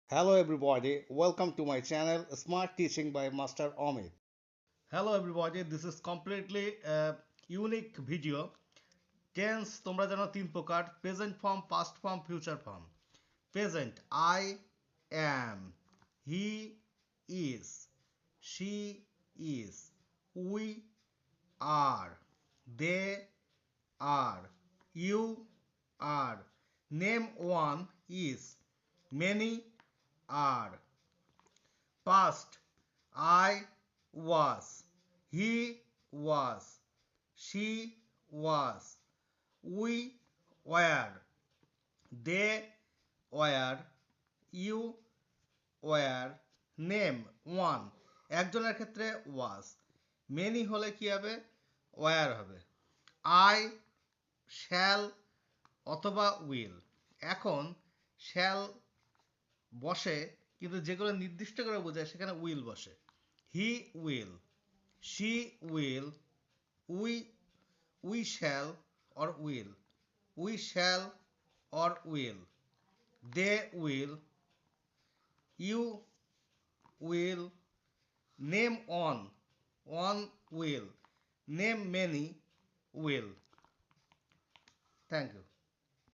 Hello everybody, welcome to my channel Smart Teaching by Master Amit. Hello everybody, this is completely a unique video. Tense তোমরা জানো তিন প্রকার: present form, past form, future form. Present: I am, he is, she is, we are, they are, you are, name one is, many are. Past: I was, he was, she was, we were, they were, you were, name one একজনের ক্ষেত্রে was, many হলে কি হবে? were হবে। I shall অথবা will। এখন shall বসে, কিন্তু যেগুলো নির্দিষ্ট করে বোঝায় সেখানে উইল বসে। He will, she will, we we shall or will, we shall or will, they will, you will, name one, one will, name many will. Thank you.